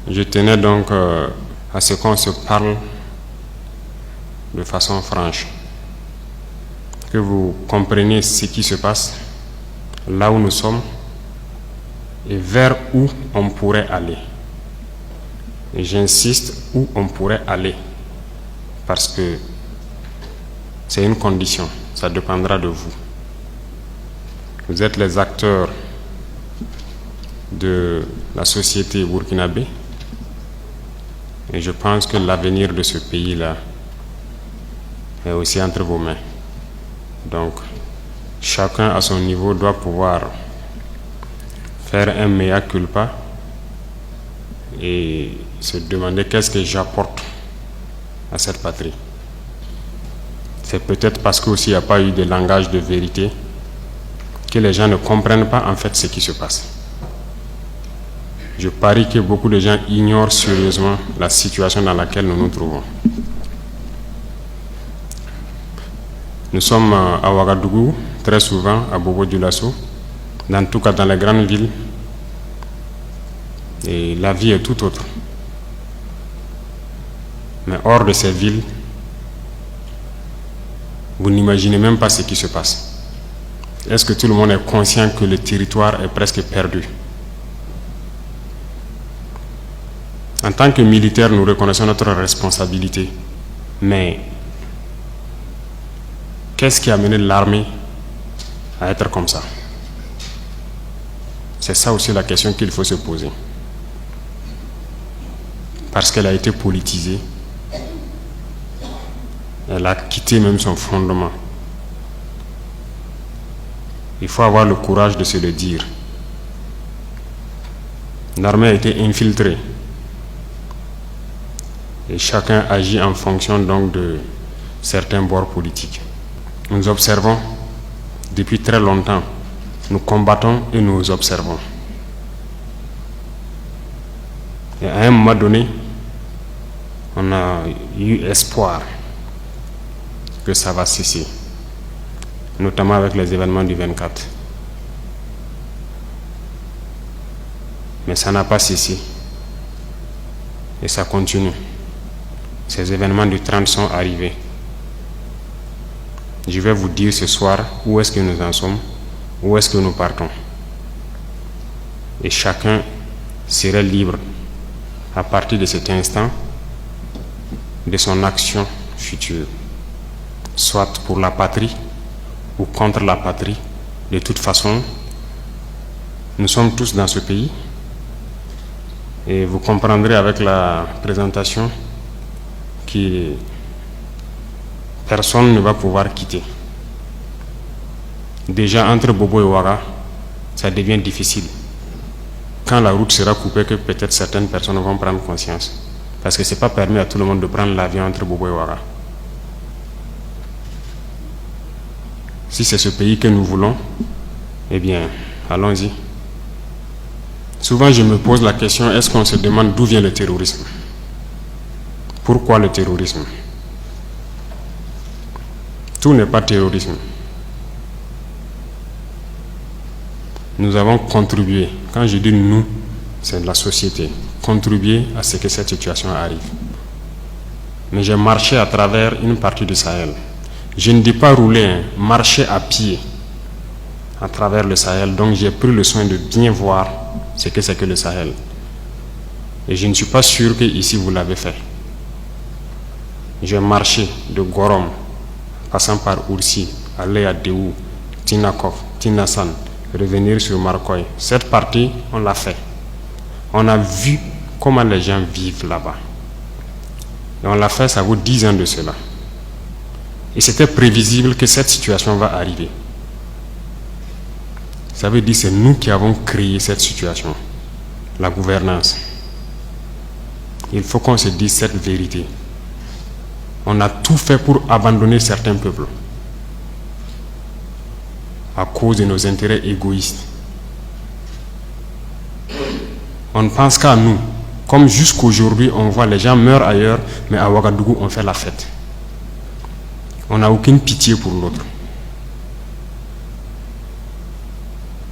Je tenais donc à ce qu'on se parle de façon franche, que vous compreniez ce qui se passe, là où nous sommes et vers où on pourrait aller. Et j'insiste, où on pourrait aller, parce que c'est une condition, ça dépendra de vous. Vous êtes les acteurs de la société burkinabé et je pense que l'avenir de ce pays-là est aussi entre vos mains. Donc, chacun à son niveau doit pouvoir faire un mea culpa et se demander qu'est-ce que j'apporte à cette patrie. C'est peut-être parce qu'aussi il n'y a pas eu de langage de vérité que les gens ne comprennent pas en fait ce qui se passe. Je parie que beaucoup de gens ignorent sérieusement la situation dans laquelle nous nous trouvons. Nous sommes à Ouagadougou, très souvent à Bobo-Dioulasso, dans tout cas dans les grandes villes, et la vie est tout autre. Mais hors de ces villes, vous n'imaginez même pas ce qui se passe. Est-ce que tout le monde est conscient que le territoire est presque perdu? En tant que militaires, nous reconnaissons notre responsabilité. Mais qu'est-ce qui a mené l'armée à être comme ça? C'est ça aussi la question qu'il faut se poser. Parce qu'elle a été politisée. Elle a quitté même son fondement. Il faut avoir le courage de se le dire. L'armée a été infiltrée. Et chacun agit en fonction donc de certains bords politiques. Nous observons depuis très longtemps. Nous combattons et nous observons. Et à un moment donné, on a eu espoir que ça va cesser, notamment avec les événements du 24. Mais ça n'a pas cessé. Et ça continue. Ces événements du 30 sont arrivés. Je vais vous dire ce soir où est-ce que nous en sommes, où est-ce que nous partons. Et chacun serait libre, à partir de cet instant, de son action future. Soit pour la patrie ou contre la patrie. De toute façon, nous sommes tous dans ce pays. Et vous comprendrez avec la présentation que personne ne va pouvoir quitter. Déjà entre Bobo et Ouaga, ça devient difficile. Quand la route sera coupée, que peut-être certaines personnes vont prendre conscience. Parce que ce n'est pas permis à tout le monde de prendre l'avion entre Bobo et Ouaga. Si c'est ce pays que nous voulons, eh bien, allons-y. Souvent, je me pose la question, est-ce qu'on se demande d'où vient le terrorisme? Pourquoi le terrorisme? Tout n'est pas terrorisme. Nous avons contribué, quand je dis nous, c'est la société, contribué à ce que cette situation arrive. Mais j'ai marché à travers une partie du Sahel. Je ne dis pas rouler, marcher à pied à travers le Sahel. Donc j'ai pris le soin de bien voir ce que c'est que le Sahel. Et je ne suis pas sûr que ici vous l'avez fait. J'ai marché de Gorom, passant par Oursi, aller à Déou, Tinakov, Tinasan, revenir sur Marcoy. Cette partie, on l'a fait. On a vu comment les gens vivent là-bas. Et on l'a fait, ça vaut 10 ans de cela. Et c'était prévisible que cette situation va arriver. Ça veut dire que c'est nous qui avons créé cette situation, la gouvernance. Il faut qu'on se dise cette vérité. On a tout fait pour abandonner certains peuples à cause de nos intérêts égoïstes. On ne pense qu'à nous. Comme jusqu'aujourd'hui, on voit les gens meurent ailleurs, mais à Ouagadougou, on fait la fête. On n'a aucune pitié pour l'autre.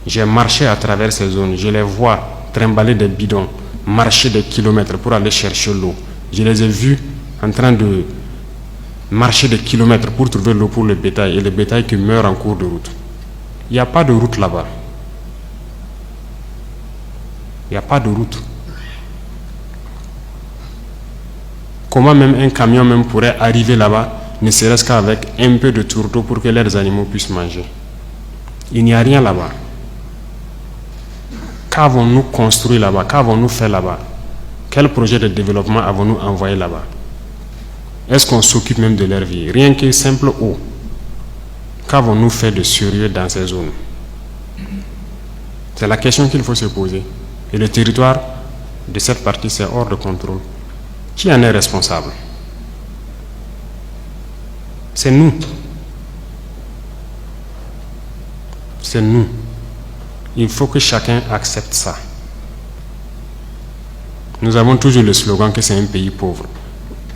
J'ai marché à travers ces zones, je les vois trimballer des bidons, marcher des kilomètres pour aller chercher l'eau. Je les ai vus en train de marcher des kilomètres pour trouver l'eau pour le bétail, et le bétail qui meurt en cours de route. Il n'y a pas de route là-bas. Il n'y a pas de route. Comment même un camion même pourrait arriver là-bas, ne serait-ce qu'avec un peu de tourteau pour que leurs animaux puissent manger? Il n'y a rien là-bas. Qu'avons-nous construit là-bas? Qu'avons-nous fait là-bas? Quel projet de développement avons-nous envoyé là-bas? Est-ce qu'on s'occupe même de leur vie? Rien que simple eau. Qu'avons-nous fait de sérieux dans ces zones? C'est la question qu'il faut se poser. Et le territoire de cette partie, c'est hors de contrôle. Qui en est responsable? C'est nous. C'est nous. Il faut que chacun accepte ça. Nous avons toujours le slogan que c'est un pays pauvre.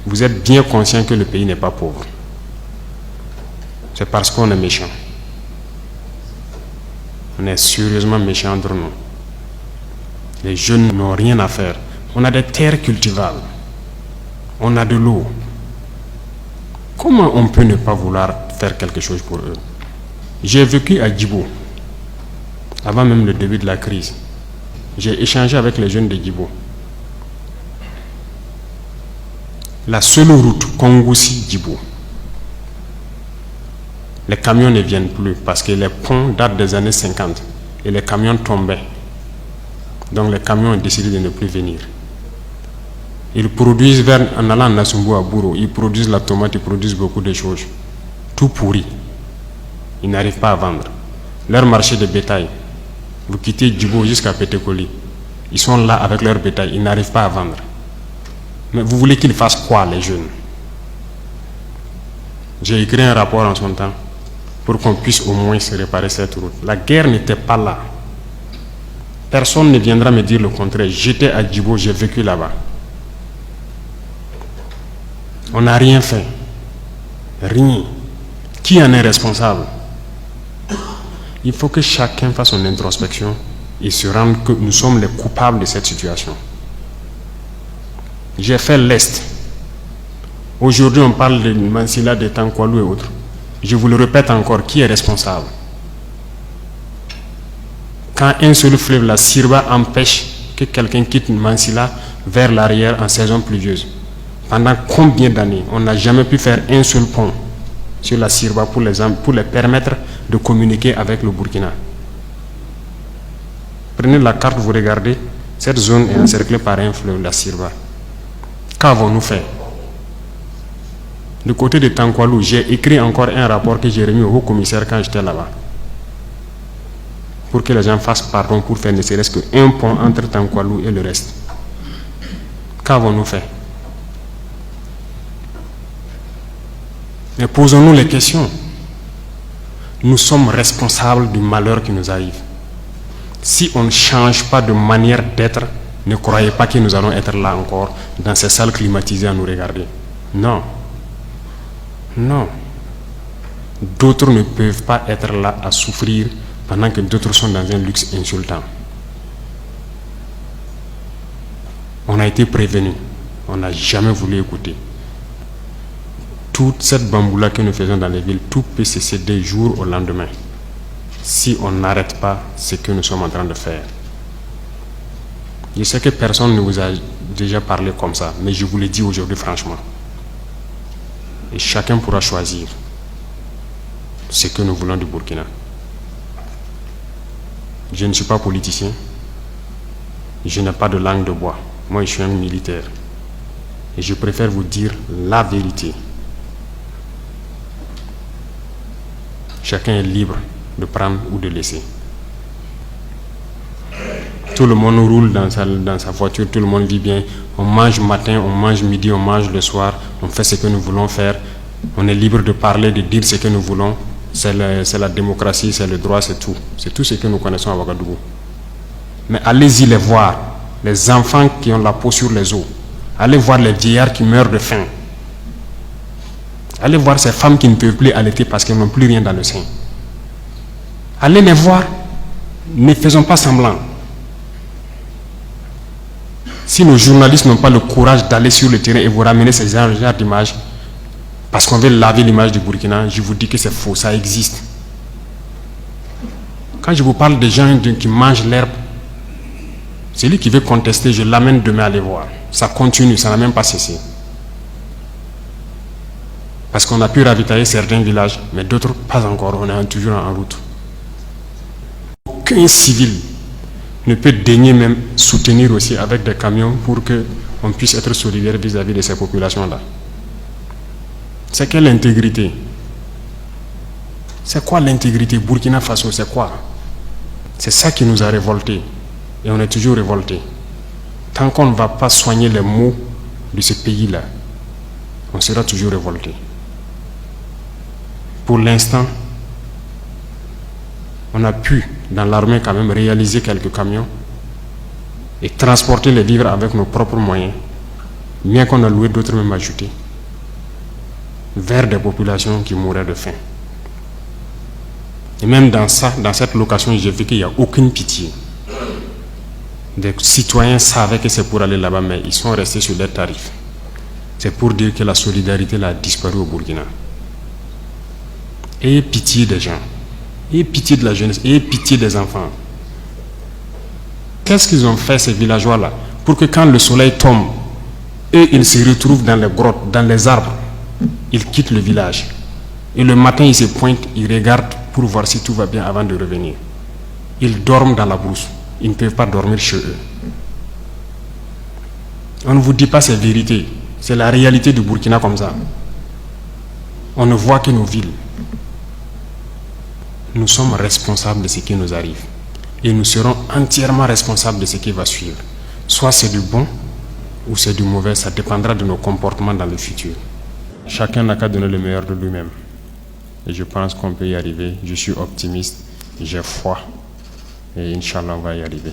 Vous êtes bien conscient que le pays n'est pas pauvre. C'est parce qu'on est méchant. On est sérieusement méchant entre nous. Les jeunes n'ont rien à faire. On a des terres cultivables. On a de l'eau. Comment on peut ne pas vouloir faire quelque chose pour eux? J'ai vécu à Djibo, avant même le début de la crise. J'ai échangé avec les jeunes de Djibo. La seule route Kongoussi-Djibo, les camions ne viennent plus parce que les ponts datent des années 50 et les camions tombaient. Donc les camions ont décidé de ne plus venir. Ils produisent, en allant à Nassumbu à Bouro, ils produisent la tomate, ils produisent beaucoup de choses. Tout pourri. Ils n'arrivent pas à vendre. Leur marché de bétail, vous quittez Djibo jusqu'à Pétékoli, ils sont là avec leur bétail, ils n'arrivent pas à vendre. Mais vous voulez qu'ils fassent quoi, les jeunes? J'ai écrit un rapport en son temps pour qu'on puisse au moins se réparer cette route. La guerre n'était pas là. Personne ne viendra me dire le contraire. J'étais à Djibo, j'ai vécu là-bas. On n'a rien fait. Rien. Qui en est responsable? Il faut que chacun fasse son introspection et se rende que nous sommes les coupables de cette situation. J'ai fait l'Est. Aujourd'hui, on parle de Mansilla, de Tankwalou et autres. Je vous le répète encore, qui est responsable? Quand un seul fleuve, la Sirba, empêche que quelqu'un quitte Mansilla vers l'arrière en saison pluvieuse, pendant combien d'années on n'a jamais pu faire un seul pont sur la Sirba pour les permettre de communiquer avec le Burkina? Prenez la carte, vous regardez, cette zone est encerclée par un fleuve, la Sirba. Qu'avons-nous fait? Du côté de Tankwalou, j'ai écrit encore un rapport que j'ai remis au haut-commissaire quand j'étais là-bas, pour que les gens fassent pardon pour faire ne serait-ce qu'un pont entre Tankwalou et le reste. Qu'avons-nous fait? Mais posons-nous les questions. Nous sommes responsables du malheur qui nous arrive. Si on ne change pas de manière d'être, ne croyez pas que nous allons être là encore, dans ces salles climatisées à nous regarder. Non. Non. D'autres ne peuvent pas être là à souffrir pendant que d'autres sont dans un luxe insultant. On a été prévenus. On n'a jamais voulu écouter. Toute cette bamboula que nous faisons dans les villes, tout peut cesser d'un jour au lendemain, si on n'arrête pas ce que nous sommes en train de faire. Je sais que personne ne vous a déjà parlé comme ça, mais je vous le dis aujourd'hui franchement. Et chacun pourra choisir ce que nous voulons du Burkina. Je ne suis pas politicien. Je n'ai pas de langue de bois. Moi, je suis un militaire. Et je préfère vous dire la vérité. Chacun est libre de prendre ou de laisser. Tout le monde roule dans sa voiture, tout le monde vit bien. On mange matin, on mange midi, on mange le soir. On fait ce que nous voulons faire. On est libre de parler, de dire ce que nous voulons. C'est la démocratie, c'est le droit, c'est tout. C'est tout ce que nous connaissons à Ouagadougou. Mais allez-y les voir. Les enfants qui ont la peau sur les os. Allez voir les vieillards qui meurent de faim. Allez voir ces femmes qui ne peuvent plus allaiter parce qu'elles n'ont plus rien dans le sein. Allez les voir. Ne faisons pas semblant. Si nos journalistes n'ont pas le courage d'aller sur le terrain et vous ramener ces genres d'images, parce qu'on veut laver l'image du Burkina, je vous dis que c'est faux, ça existe. Quand je vous parle des gens qui mangent l'herbe, celui qui veut contester, je l'amène demain à les voir. Ça continue, ça n'a même pas cessé. Parce qu'on a pu ravitailler certains villages, mais d'autres pas encore, on est toujours en route. Aucun civil ne peut daigner même soutenir aussi avec des camions pour qu'on puisse être solidaire vis-à-vis de ces populations-là. C'est quelle intégrité? C'est quoi l'intégrité? Burkina Faso, c'est quoi? C'est ça qui nous a révoltés. Et on est toujours révoltés. Tant qu'on ne va pas soigner les maux de ce pays-là, on sera toujours révoltés. Pour l'instant, on a pu, dans l'armée quand même, réaliser quelques camions et transporter les vivres avec nos propres moyens, bien qu'on a loué d'autres même ajoutés, vers des populations qui mouraient de faim. Et même dans cette location, j'ai vu qu'il n'y a aucune pitié. Des citoyens savaient que c'est pour aller là-bas, mais ils sont restés sur leurs tarifs. C'est pour dire que la solidarité a disparu au Burkina. Ayez pitié des gens, ayez pitié de la jeunesse, ayez pitié des enfants. Qu'est-ce qu'ils ont fait ces villageois-là pour que quand le soleil tombe, eux ils se retrouvent dans les grottes, dans les arbres, ils quittent le village. Et le matin ils se pointent, ils regardent pour voir si tout va bien avant de revenir. Ils dorment dans la brousse. Ils ne peuvent pas dormir chez eux. On ne vous dit pas ces vérités. C'est la réalité du Burkina comme ça. On ne voit que nos villes. Nous sommes responsables de ce qui nous arrive. Et nous serons entièrement responsables de ce qui va suivre. Soit c'est du bon ou c'est du mauvais. Ça dépendra de nos comportements dans le futur. Chacun n'a qu'à donner le meilleur de lui-même. Et je pense qu'on peut y arriver. Je suis optimiste. J'ai foi. Et Inch'Allah, on va y arriver.